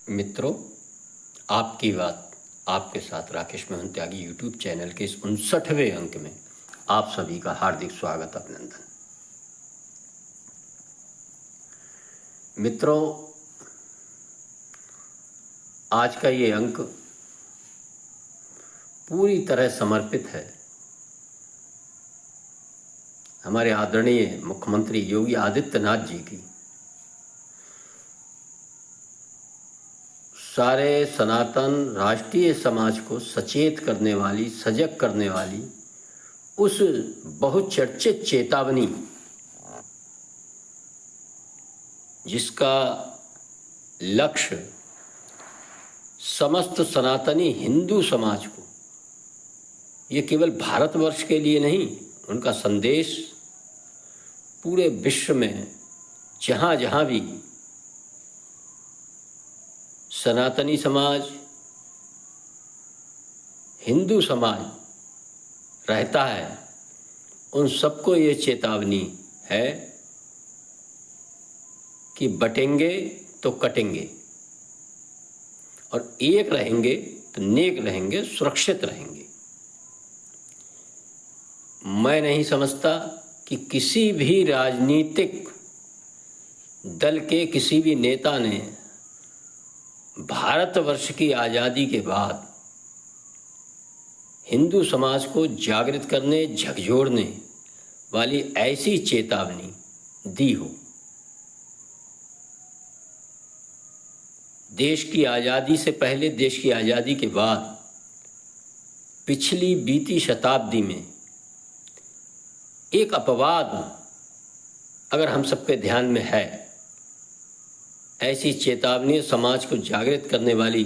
मित्रों, आपकी बात आपके साथ राकेश मोहन त्यागी यूट्यूब चैनल के इस 59वें अंक में आप सभी का हार्दिक स्वागत, अभिनंदन। मित्रों, आज का ये अंक पूरी तरह समर्पित है हमारे आदरणीय मुख्यमंत्री योगी आदित्यनाथ जी की सारे सनातन राष्ट्रीय समाज को सचेत करने वाली, सजग करने वाली उस बहुचर्चित चेतावनी जिसका लक्ष्य समस्त सनातनी हिंदू समाज को, ये केवल भारतवर्ष के लिए नहीं, उनका संदेश पूरे विश्व में जहाँ जहाँ भी सनातनी समाज, हिंदू समाज रहता है, उन सबको ये चेतावनी है कि बटेंगे तो कटेंगे और एक रहेंगे तो नेक रहेंगे, सुरक्षित रहेंगे। मैं नहीं समझता कि किसी भी राजनीतिक दल के किसी भी नेता ने भारतवर्ष की आज़ादी के बाद हिंदू समाज को जागृत करने, झकझोरने वाली ऐसी चेतावनी दी हो। देश की आज़ादी से पहले, देश की आज़ादी के बाद पिछली बीती शताब्दी में एक अपवाद अगर हम सबके ध्यान में है, ऐसी चेतावनी समाज को जागृत करने वाली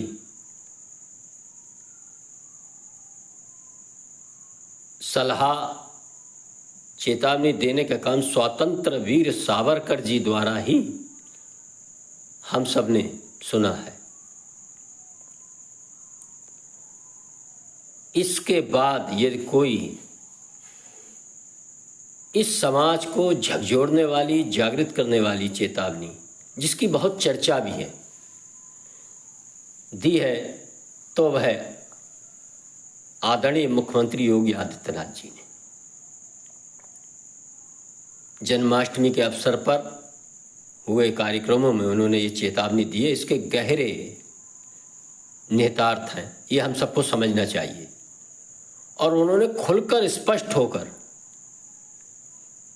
सलाह, चेतावनी देने का काम स्वतंत्र वीर सावरकर जी द्वारा ही हम सब ने सुना है। इसके बाद यदि कोई इस समाज को झकझोरने वाली, जागृत करने वाली चेतावनी, जिसकी बहुत चर्चा भी है, दी है, तो वह आदरणीय मुख्यमंत्री योगी आदित्यनाथ जी ने जन्माष्टमी के अवसर पर हुए कार्यक्रमों में उन्होंने ये चेतावनी दी है। इसके गहरे निहितार्थ हैं, ये हम सबको समझना चाहिए। और उन्होंने खुलकर, स्पष्ट होकर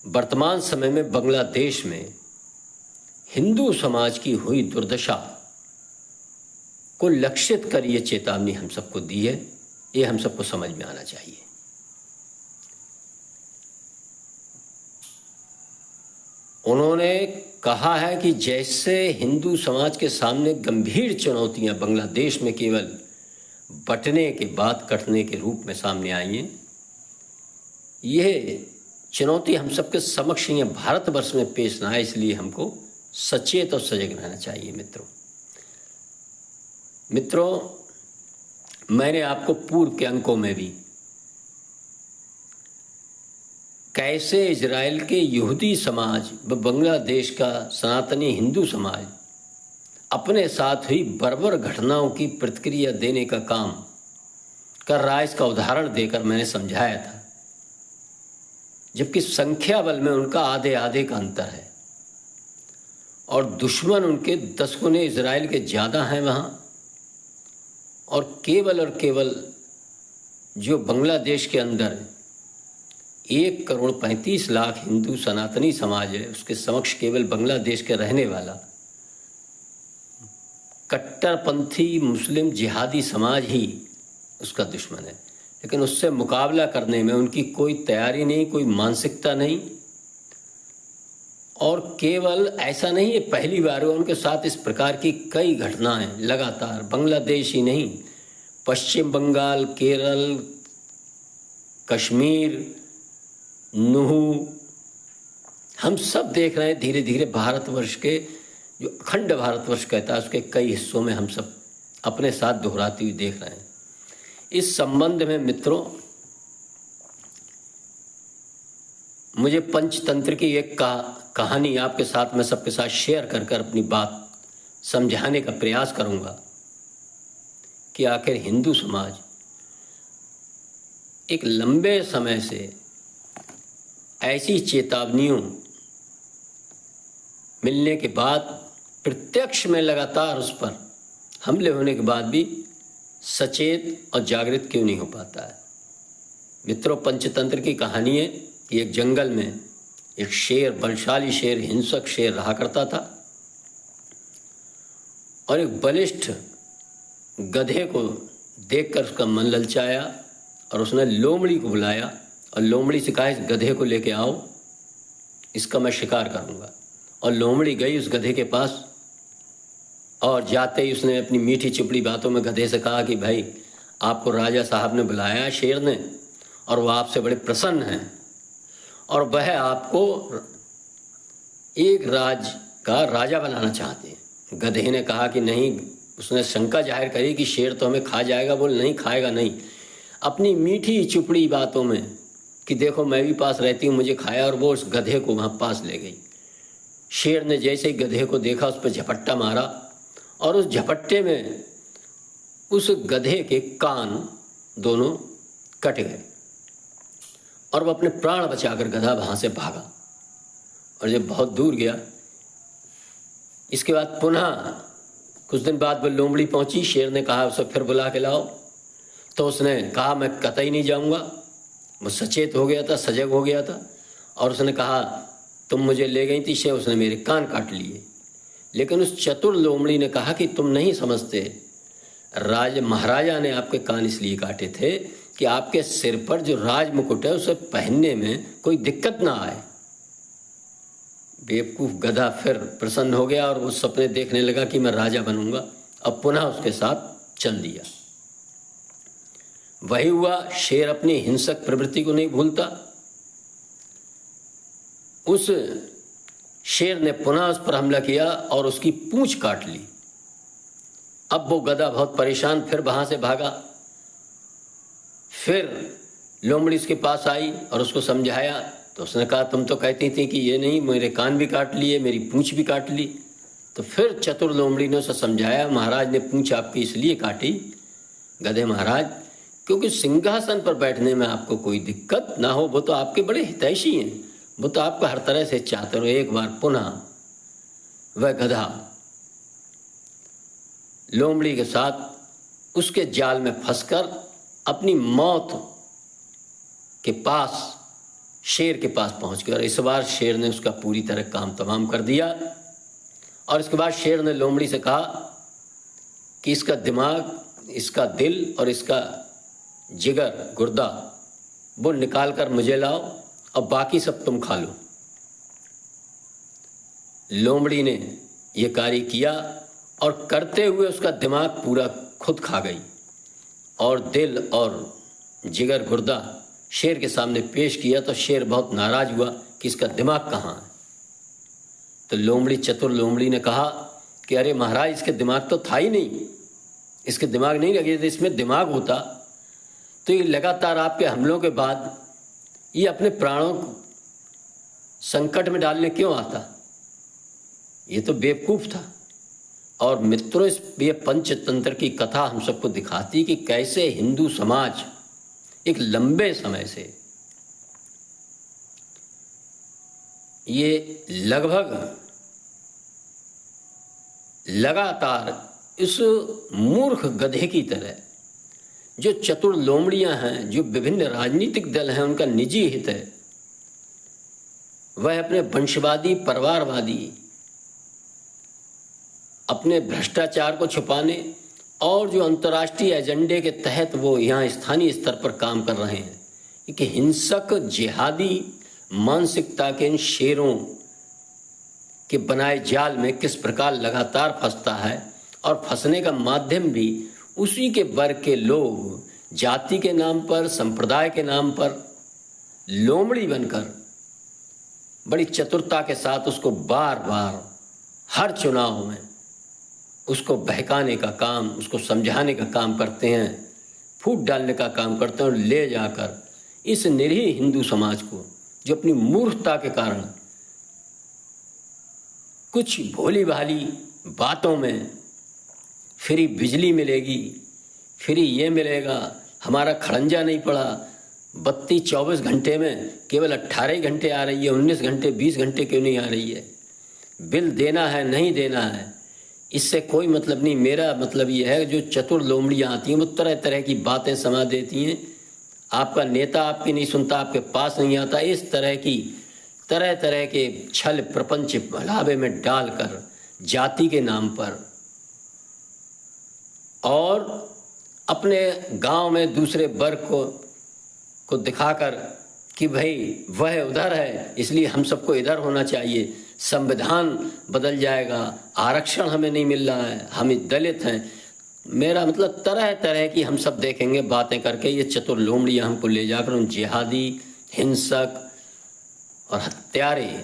वर्तमान समय में बांग्लादेश में हिंदू समाज की हुई दुर्दशा को लक्षित कर ये चेतावनी हम सबको दी है। ये हम सबको समझ में आना चाहिए। उन्होंने कहा है कि जैसे हिंदू समाज के सामने गंभीर चुनौतियां बांग्लादेश में केवल बंटने के बाद कटने के रूप में सामने आई हैं, यह चुनौती हम सबके समक्ष ही भारतवर्ष में पेश ना आए, इसलिए हमको सचेत और सजग रहना चाहिए। मित्रों, मैंने आपको पूर्व के अंकों में भी कैसे इजराइल के यहूदी समाज व बांग्लादेश का सनातनी हिंदू समाज अपने साथ हुई बर्बर घटनाओं की प्रतिक्रिया देने का काम कर रहा है, इसका उदाहरण देकर मैंने समझाया था। जबकि संख्या बल में उनका आधे आधे का अंतर है और दुश्मन उनके 10 गुने इजराइल के ज़्यादा हैं वहाँ, और केवल जो बांग्लादेश के अंदर 1,35,00,000 हिंदू सनातनी समाज है, उसके समक्ष केवल बांग्लादेश के रहने वाला कट्टरपंथी मुस्लिम जिहादी समाज ही उसका दुश्मन है। लेकिन उससे मुकाबला करने में उनकी कोई तैयारी नहीं, कोई मानसिकता नहीं। और केवल ऐसा नहीं है, पहली बार हुआ उनके साथ इस प्रकार की कई घटनाएं लगातार, बांग्लादेश ही नहीं, पश्चिम बंगाल, केरल, कश्मीर, नूह, हम सब देख रहे हैं धीरे धीरे भारतवर्ष के, जो अखंड भारतवर्ष कहता है, उसके कई हिस्सों में हम सब अपने साथ दोहराती हुई देख रहे हैं। इस संबंध में मित्रों, मुझे पंचतंत्र की एक कहानी आपके साथ, मैं सबके साथ शेयर कर अपनी बात समझाने का प्रयास करूंगा कि आखिर हिंदू समाज एक लंबे समय से ऐसी चेतावनियों मिलने के बाद, प्रत्यक्ष में लगातार उस पर हमले होने के बाद भी सचेत और जागृत क्यों नहीं हो पाता है। मित्रों, पंचतंत्र की कहानी है कि एक जंगल में एक शेर, बलशाली शेर, हिंसक शेर रहा करता था और एक बलिष्ठ गधे को देखकर उसका मन ललचाया और उसने लोमड़ी को बुलाया और लोमड़ी से कहा, इस गधे को लेके आओ, इसका मैं शिकार करूंगा। और लोमड़ी गई उस गधे के पास और जाते ही उसने अपनी मीठी चुपड़ी बातों में गधे से कहा कि भाई, आपको राजा साहब ने बुलाया है, शेर ने, और वह आपसे बड़े प्रसन्न हैं और वह आपको एक राज का राजा बनाना चाहते हैं। गधे ने कहा कि नहीं, उसने शंका जाहिर करी कि शेर तो हमें खा जाएगा। बोल, नहीं खाएगा नहीं। अपनी मीठी चुपड़ी बातों में कि देखो मैं भी पास रहती हूँ, मुझे खाया, और वो उस गधे को वहाँ पास ले गई। शेर ने जैसे ही गधे को देखा उस पर झपट्टा मारा और उस झपट्टे में उस गधे के कान दोनों कट गए और वह अपने प्राण बचाकर गधा वहाँ से भागा। और जब बहुत दूर गया, इसके बाद पुनः कुछ दिन बाद वो लोमड़ी पहुंची। शेर ने कहा उसे फिर बुला के लाओ, तो उसने कहा मैं कतई नहीं जाऊंगा। वो सचेत हो गया था, सजग हो गया था और उसने कहा तुम मुझे ले गई थी शेर, उसने मेरे कान काट लिए। लेकिन उस चतुर लोमड़ी ने कहा कि तुम नहीं समझते, महाराजा ने आपके कान इसलिए काटे थे कि आपके सिर पर जो राज मुकुट है उसे पहनने में कोई दिक्कत ना आए। बेवकूफ गधा फिर प्रसन्न हो गया और वो सपने देखने लगा कि मैं राजा बनूंगा। अब पुनः उसके साथ चल दिया। वही हुआ, शेर अपनी हिंसक प्रवृत्ति को नहीं भूलता। उस शेर ने पुनः उस पर हमला किया और उसकी पूंछ काट ली। अब वो गधा बहुत परेशान फिर वहां से भागा। फिर लोमड़ी उसके पास आई और उसको समझाया, तो उसने कहा तुम तो कहती थी कि ये नहीं, मेरे कान भी काट लिए, मेरी पूंछ भी काट ली। तो फिर चतुर लोमड़ी ने उसे समझाया, महाराज ने पूंछ आपकी इसलिए काटी गधे महाराज, क्योंकि सिंहासन पर बैठने में आपको कोई दिक्कत ना हो। वो तो आपके बड़े हितैषी हैं, वो तो आपको हर तरह से चाहते हो। एक बार पुनः वह गधा लोमड़ी के साथ उसके जाल में फंसकर अपनी मौत के पास, शेर के पास पहुंच गया। और इस बार शेर ने उसका पूरी तरह काम तमाम कर दिया। और इसके बाद शेर ने लोमड़ी से कहा कि इसका दिमाग, इसका दिल और इसका जिगर, गुर्दा, वो निकाल कर मुझे लाओ और बाकी सब तुम खा लो। लोमड़ी ने यह कार्य किया और करते हुए उसका दिमाग पूरा खुद खा गई और दिल और जिगर, गुर्दा शेर के सामने पेश किया। तो शेर बहुत नाराज हुआ कि इसका दिमाग कहाँ है। तो लोमड़ी, चतुर लोमड़ी ने कहा कि अरे महाराज, इसके दिमाग तो था ही नहीं, इसके दिमाग नहीं लगे थे, इसमें दिमाग होता तो ये लगातार आपके हमलों के बाद ये अपने प्राणों को संकट में डालने क्यों आता। ये तो बेवकूफ था। और मित्रों, ये पंचतंत्र की कथा हम सबको दिखाती कि कैसे हिंदू समाज एक लंबे समय से, ये लगभग लगातार इस मूर्ख गधे की तरह, जो चतुर लोमड़ियां हैं, जो विभिन्न राजनीतिक दल हैं, उनका निजी हित है, वह अपने वंशवादी, परिवारवादी, अपने भ्रष्टाचार को छुपाने और जो अंतर्राष्ट्रीय एजेंडे के तहत वो यहाँ स्थानीय स्तर पर काम कर रहे हैं कि हिंसक जिहादी मानसिकता के इन शेरों के बनाए जाल में किस प्रकार लगातार फंसता है। और फंसने का माध्यम भी उसी के वर्ग के लोग जाति के नाम पर, संप्रदाय के नाम पर लोमड़ी बनकर बड़ी चतुरता के साथ उसको बार बार हर चुनाव में उसको बहकाने का काम, उसको समझाने का काम करते हैं, फूट डालने का काम करते हैं और ले जाकर इस निरीह हिंदू समाज को, जो अपनी मूर्खता के कारण कुछ भोली भाली बातों में फ्री बिजली मिलेगी, फ्री ये मिलेगा, हमारा खड़ंजा नहीं पड़ा, बत्ती 24 घंटे में केवल 18 घंटे आ रही है, 19 घंटे 20 घंटे क्यों नहीं आ रही है, बिल देना है नहीं देना है, इससे कोई मतलब नहीं। मेरा मतलब ये है जो चतुर लोमड़ियाँ आती हैं वो तरह तरह की बातें समा देती हैं, आपका नेता आपकी नहीं सुनता, आपके पास नहीं आता, इस तरह तरह के छल प्रपंच भलावे में डालकर जाति के नाम पर और अपने गांव में दूसरे वर्ग को दिखाकर कि भाई वह उधर है इसलिए हम सबको इधर होना चाहिए, संविधान बदल जाएगा, आरक्षण हमें नहीं मिल रहा है, हम दलित हैं। मेरा मतलब तरह तरह की हम सब देखेंगे बातें करके, ये चतुर लोमड़ियाँ हमको ले जाकर उन जिहादी, हिंसक और हत्यारे,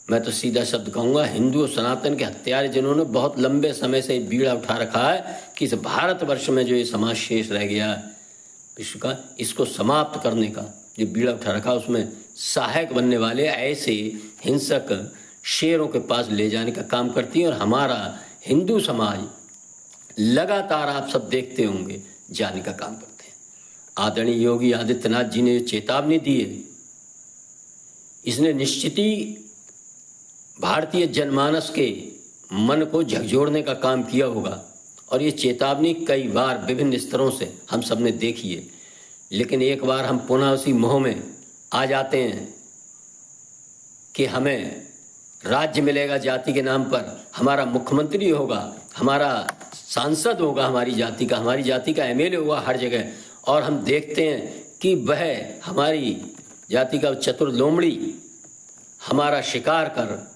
मैं तो सीधा शब्द कहूँगा हिंदू और सनातन के हत्यारे, जिन्होंने बहुत लंबे समय से बीड़ा उठा रखा है कि इस भारतवर्ष में जो ये समाज शेष रह गया है विश्व का, इसको समाप्त करने का जो बीड़ा उठा रखा, उसमें सहायक बनने वाले ऐसे हिंसक शेरों के पास ले जाने का काम करती है। और हमारा हिंदू समाज लगातार आप सब देखते होंगे जाने का काम करते हैं। आदरणीय योगी आदित्यनाथ जी ने चेतावनी दी है, इसने निश्चित ही भारतीय जनमानस के मन को झकझोरने का काम किया होगा और ये चेतावनी कई बार विभिन्न स्तरों से हम सब ने देखी है। लेकिन एक बार हम पुनः उसी मोह में आ जाते हैं कि हमें राज्य मिलेगा जाति के नाम पर, हमारा मुख्यमंत्री होगा, हमारा सांसद होगा हमारी जाति का एमएलए होगा हर जगह, और हम देखते हैं कि वह हमारी जाति का चतुर लोमड़ी हमारा शिकार कर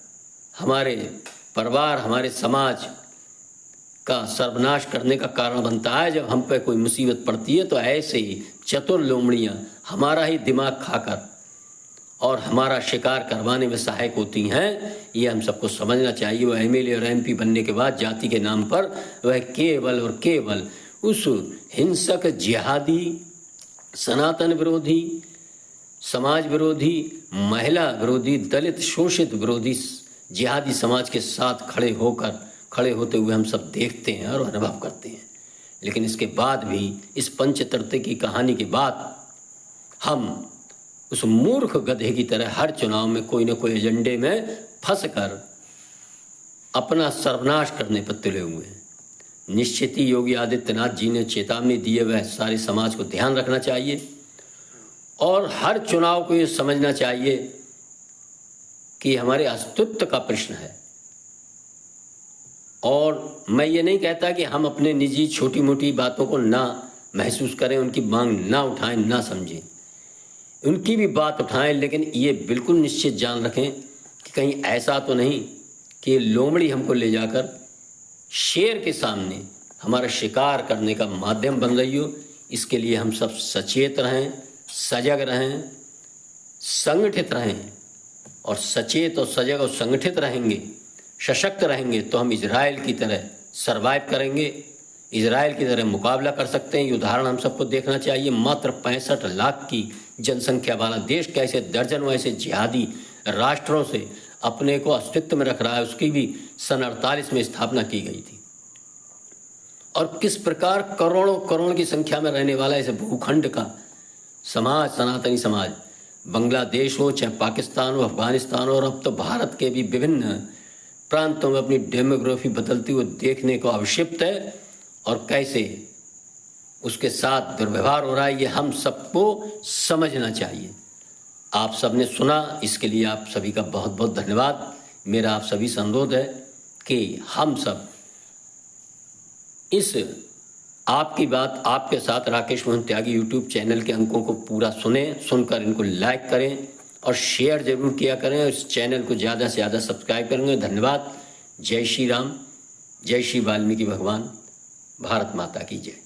हमारे परिवार, हमारे समाज का सर्वनाश करने का कारण बनता है। जब हम पे कोई मुसीबत पड़ती है तो ऐसे ही चतुर लोमड़ियाँ हमारा ही दिमाग खाकर और हमारा शिकार करवाने में सहायक होती हैं, ये हम सबको समझना चाहिए। वह एमएलए और एमपी बनने के बाद जाति के नाम पर वह केवल और केवल उस हिंसक, जिहादी, सनातन विरोधी, समाज विरोधी, महिला विरोधी, दलित शोषित विरोधी जिहादी समाज के साथ खड़े होते हुए हम सब देखते हैं और अनुभव करते हैं। लेकिन इसके बाद भी, इस पंचतत्व की कहानी के बाद, हम उस मूर्ख गधे की तरह हर चुनाव में कोई न कोई एजेंडे में फंसकर अपना सर्वनाश करने पर तुले हुए हैं। निश्चित ही योगी आदित्यनाथ जी ने चेतावनी दी है, वह सारे समाज को ध्यान रखना चाहिए और हर चुनाव को ये समझना चाहिए कि हमारे अस्तित्व का प्रश्न है। और मैं ये नहीं कहता कि हम अपने निजी छोटी मोटी बातों को ना महसूस करें, उनकी मांग ना उठाएं, ना समझें, उनकी भी बात उठाएं, लेकिन ये बिल्कुल निश्चित जान रखें कि कहीं ऐसा तो नहीं कि लोमड़ी हमको ले जाकर शेर के सामने हमारा शिकार करने का माध्यम बन रही हो। इसके लिए हम सब सचेत रहें, सजग रहें, संगठित रहें। और सचेत और सजग और संगठित रहेंगे, सशक्त रहेंगे तो हम इजराइल की तरह सरवाइव करेंगे, इजराइल की तरह मुकाबला कर सकते हैं। ये उदाहरण हम सबको देखना चाहिए। मात्र 65 लाख की जनसंख्या वाला देश कैसे दर्जनों ऐसे जिहादी राष्ट्रों से अपने को अस्तित्व में रख रहा है। उसकी भी सन 48 में स्थापना की गई थी। और किस प्रकार करोड़ों करोड़ की संख्या में रहने वाला इस भूखंड का समाज, सनातनी समाज, बांग्लादेश हो चाहे पाकिस्तान हो, अफगानिस्तान हो, और अब तो भारत के भी विभिन्न प्रांतों में अपनी डेमोग्राफी बदलती हुई देखने को अवशिप्त है। और कैसे उसके साथ दुर्व्यवहार हो रहा है, ये हम सबको समझना चाहिए। आप सबने सुना, इसके लिए आप सभी का बहुत बहुत धन्यवाद। मेरा आप सभी से अनुरोध है कि हम सब इस आपकी बात आपके साथ राकेश मोहन त्यागी यूट्यूब चैनल के अंकों को पूरा सुनकर इनको लाइक करें और शेयर जरूर किया करें। और इस चैनल को ज़्यादा से ज़्यादा सब्सक्राइब करेंगे। धन्यवाद। जय श्री राम, जय श्री वाल्मीकि भगवान, भारत माता की जय।